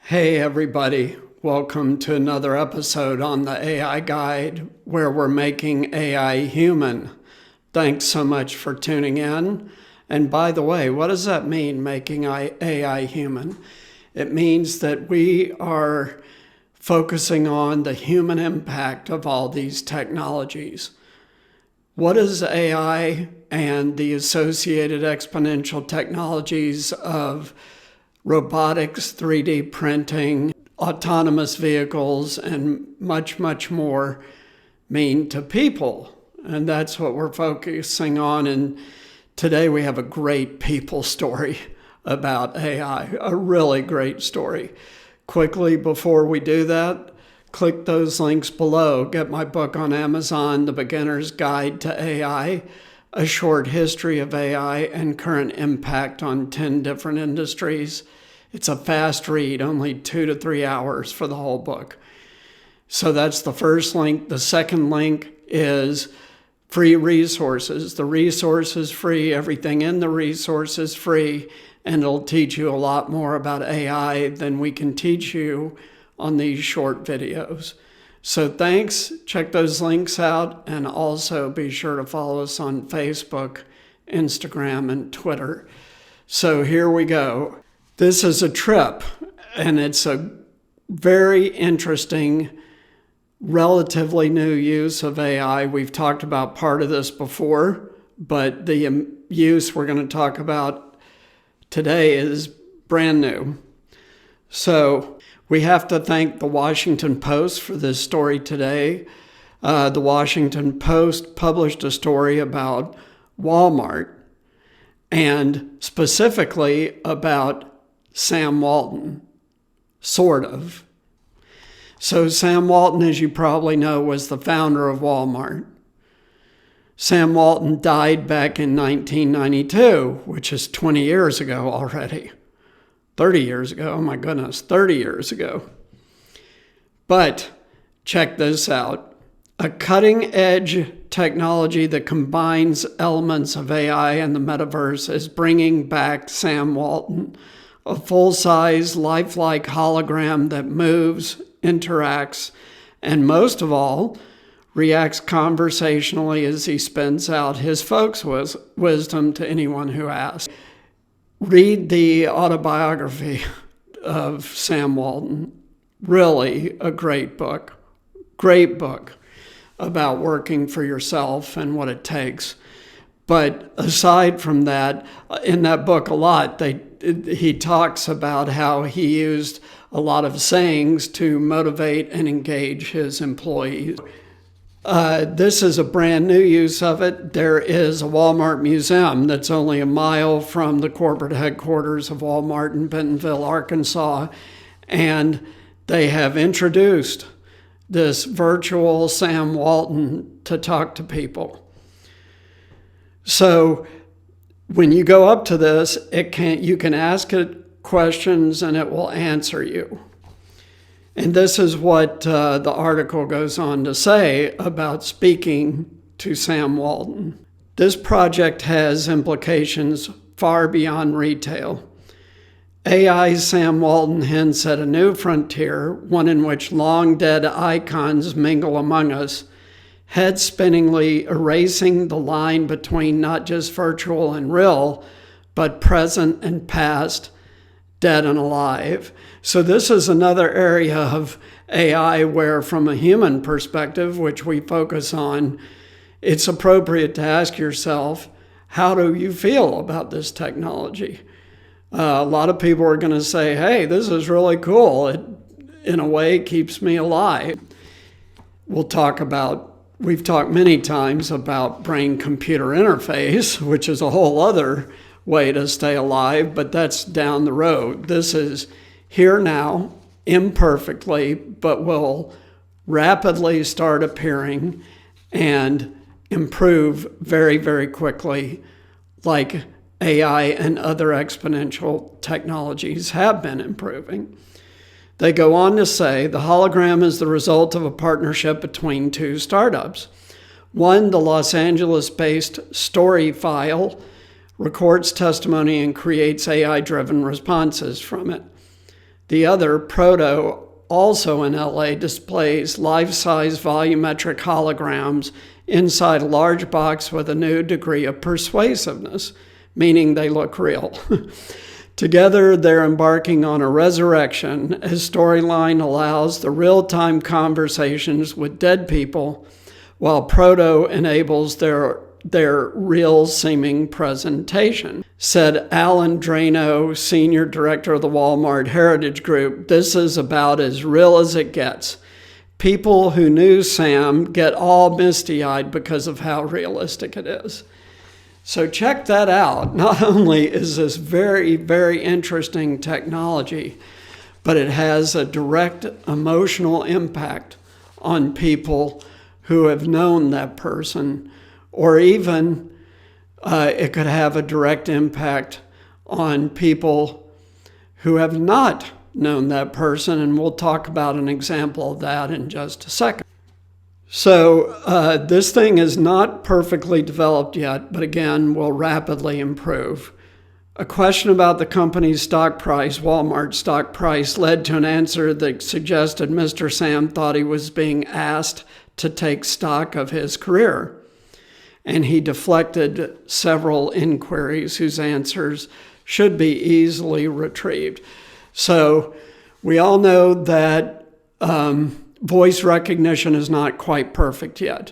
Hey everybody, welcome to another episode on the AI Guide where we're making AI human. Thanks so much for tuning in. And by the way, what does that mean, making AI human? It means that we are focusing on the human impact of all these technologies. What is AI and the associated exponential technologies of robotics, 3D printing, autonomous vehicles, and much, much more mean to people? And that's what we're focusing on. And today we have a great people story about AI, a really great story. Quickly, before we do that, click those links below. Get my book on Amazon, The Beginner's Guide to AI, a short history of AI and current impact on 10 different industries. It's a fast read, only 2 to 3 hours for the whole book. So that's the first link. The second link is free resources. The resource is free, everything in the resource is free, and it'll teach you a lot more about AI than we can teach you on these short videos. So thanks, check those links out, and also be sure to follow us on Facebook, Instagram, and Twitter. So here we go. This is a trip, and it's a very interesting, relatively new use of AI. We've talked about part of this before, but the use we're going to talk about today is brand new. So we have to thank the Washington Post for this story today. The Washington Post published a story about Walmart and specifically about Sam Walton, sort of. So Sam Walton, as you probably know, was the founder of Walmart. Sam Walton died back in 1992, which is 20 years ago already. 30 years ago, oh my goodness, 30 years ago. But check this out. A cutting-edge technology that combines elements of AI and the metaverse is bringing back Sam Walton, a full-size, lifelike hologram that moves, interacts, and most of all, reacts conversationally as he spins out his folks' wisdom to anyone who asks. Read the autobiography of Sam Walton. Really a great book about working for yourself and what it takes. But aside from that, in that book a lot, he talks about how he used a lot of sayings to motivate and engage his employees. This is a brand new use of it. There is a Walmart museum that's only a mile from the corporate headquarters of Walmart in Bentonville, Arkansas, and they have introduced this virtual Sam Walton to talk to people. So when you go up to this, you can ask it questions and it will answer you. And this is what the article goes on to say about speaking to Sam Walton. This project has implications far beyond retail. AI's Sam Walton hints at a new frontier, one in which long-dead icons mingle among us, head-spinningly erasing the line between not just virtual and real, but present and past, dead and alive. So this is another area of AI where, from a human perspective, which we focus on, it's appropriate to ask yourself, how do you feel about this technology? A lot of people are going to say, hey, this is really cool. It, in a way, keeps me alive. We've talked many times about brain-computer interface, which is a whole other way to stay alive, but that's down the road. This is here now, imperfectly, but will rapidly start appearing and improve very, very quickly, like AI and other exponential technologies have been improving. They go on to say the hologram is the result of a partnership between two startups. One, the Los Angeles-based Storyfile, records testimony and creates AI-driven responses from it. The other, Proto, also in LA, displays life-size volumetric holograms inside a large box with a new degree of persuasiveness, meaning they look real. Together, they're embarking on a resurrection as Storyline allows the real-time conversations with dead people, while Proto enables their real-seeming presentation. Said Alan Drano, Senior Director of the Walmart Heritage Group, "This is about as real as it gets. People who knew Sam get all misty-eyed because of how realistic it is." So check that out. Not only is this very, very interesting technology, but it has a direct emotional impact on people who have known that person, or even it could have a direct impact on people who have not known that person, and we'll talk about an example of that in just a second. So this thing is not perfectly developed yet, but again, will rapidly improve. A question about the company's stock price, Walmart's stock price, led to an answer that suggested Mr. Sam thought he was being asked to take stock of his career. And he deflected several inquiries whose answers should be easily retrieved. So we all know that voice recognition is not quite perfect yet.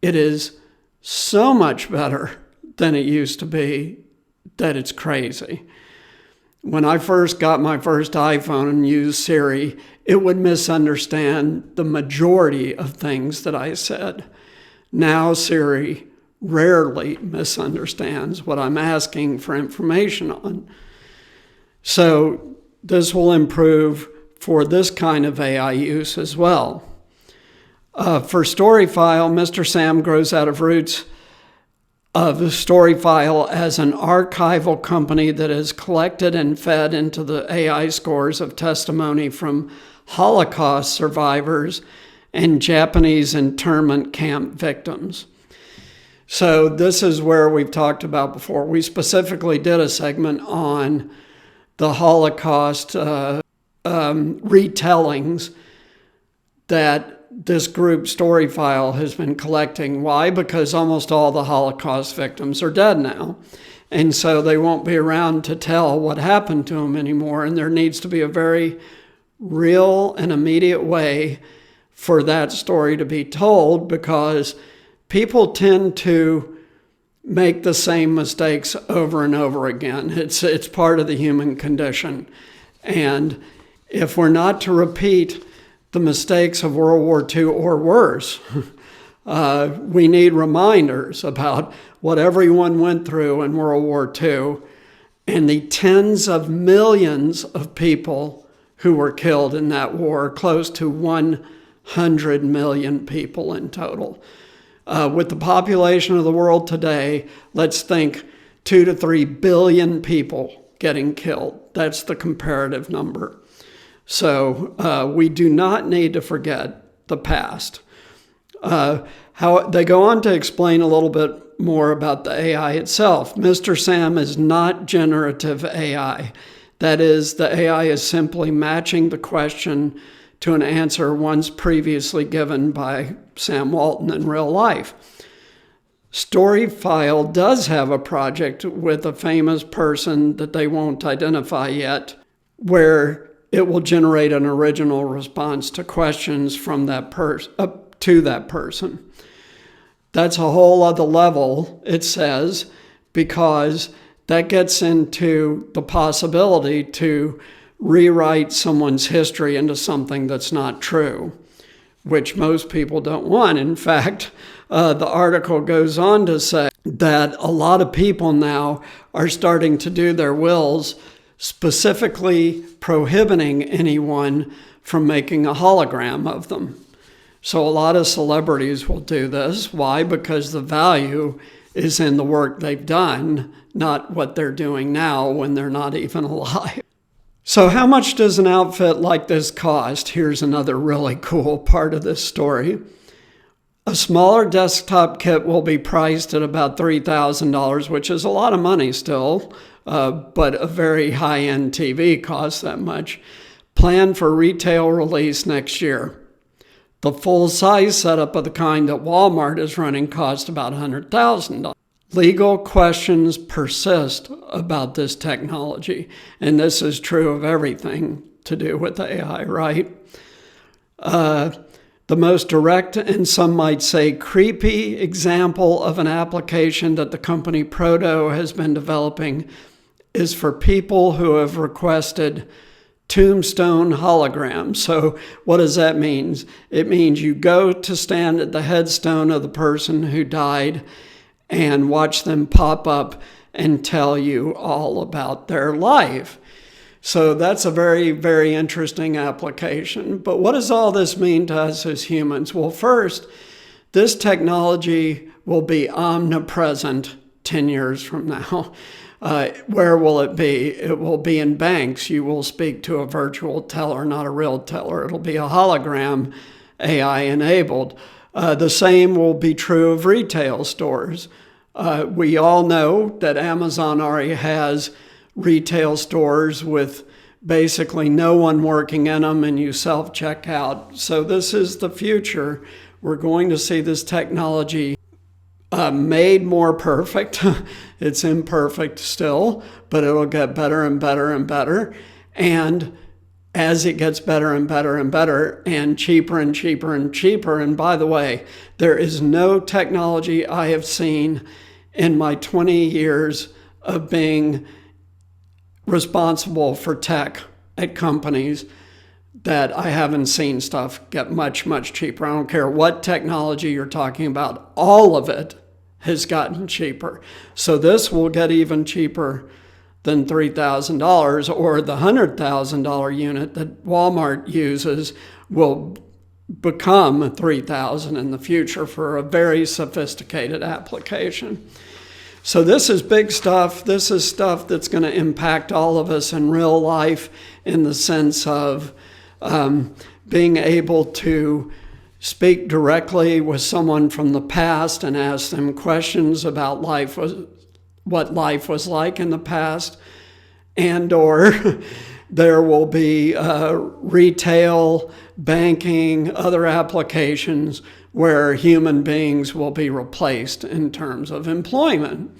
It is so much better than it used to be that it's crazy. When I first got my first iPhone and used Siri, it would misunderstand the majority of things that I said. Now Siri rarely misunderstands what I'm asking for information on. So this will improve for this kind of AI use as well. For Storyfile, Mr. Sam grows out of roots of Storyfile as an archival company that has collected and fed into the AI scores of testimony from Holocaust survivors and Japanese internment camp victims. So this is where we've talked about before. We specifically did a segment on the Holocaust retellings that this group Storyfile has been collecting. Why? Because almost all the Holocaust victims are dead now. And so they won't be around to tell what happened to them anymore. And there needs to be a very real and immediate way for that story to be told, because people tend to make the same mistakes over and over again. It's part of the human condition. And if we're not to repeat the mistakes of World War II or worse, we need reminders about what everyone went through in World War II and the tens of millions of people who were killed in that war, close to 100 million people in total. With the population of the world today, let's think 2 to 3 billion people getting killed. That's the comparative number. So we do not need to forget the past. How they go on to explain a little bit more about the AI itself. Mr. Sam is not generative AI. That is, the AI is simply matching the question to an answer once previously given by Sam Walton in real life. Storyfile does have a project with a famous person that they won't identify yet, where it will generate an original response to questions from that to that person. That's a whole other level, it says, because that gets into the possibility to rewrite someone's history into something that's not true, which most people don't want. In fact, the article goes on to say that a lot of people now are starting to do their wills specifically prohibiting anyone from making a hologram of them. So a lot of celebrities will do this. Why? Because the value is in the work they've done, not what they're doing now when they're not even alive. So how much does an outfit like this cost? Here's another really cool part of this story. A smaller desktop kit will be priced at about $3,000, which is a lot of money still, but a very high-end TV costs that much. Planned for retail release next year. The full-size setup of the kind that Walmart is running costs about $100,000. Legal questions persist about this technology, and this is true of everything to do with AI, right? The most direct and some might say creepy example of an application that the company Proto has been developing is for people who have requested tombstone holograms. So what does that mean? It means you go to stand at the headstone of the person who died and watch them pop up and tell you all about their life. So that's a very, very interesting application. But what does all this mean to us as humans? Well, first, this technology will be omnipresent 10 years from now. Where will it be? It will be in banks. You will speak to a virtual teller, not a real teller. It'll be a hologram, AI enabled. The same will be true of retail stores. We all know that Amazon already has retail stores with basically no one working in them, and you self-check out. So this is the future. We're going to see this technology made more perfect. It's imperfect still, but it'll get better and better and better. And as it gets better and better and better and cheaper and cheaper and cheaper, and by the way, there is no technology I have seen in my 20 years of being responsible for tech at companies that I haven't seen stuff get much, much cheaper. I don't care what technology you're talking about. All of it has gotten cheaper. So this will get even cheaper than $3,000, or the $100,000 unit that Walmart uses will become $3,000 in the future for a very sophisticated application. So this is big stuff. This is stuff that's going to impact all of us in real life, in the sense of being able to speak directly with someone from the past and ask them questions about what life was like in the past, and or there will be retail, banking, other applications where human beings will be replaced in terms of employment.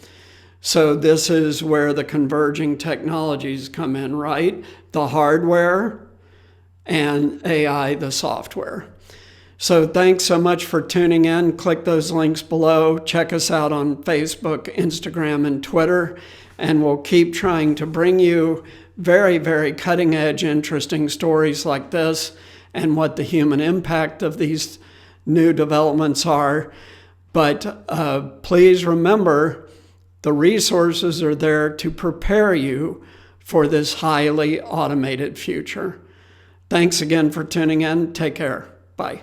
So this is where the converging technologies come in, right? The hardware and AI, the software. So thanks so much for tuning in. Click those links below. Check us out on Facebook, Instagram, and Twitter. And we'll keep trying to bring you very, very cutting edge, interesting stories like this and what the human impact of these new developments are. But please remember, the resources are there to prepare you for this highly automated future. Thanks again for tuning in. Take care. Bye.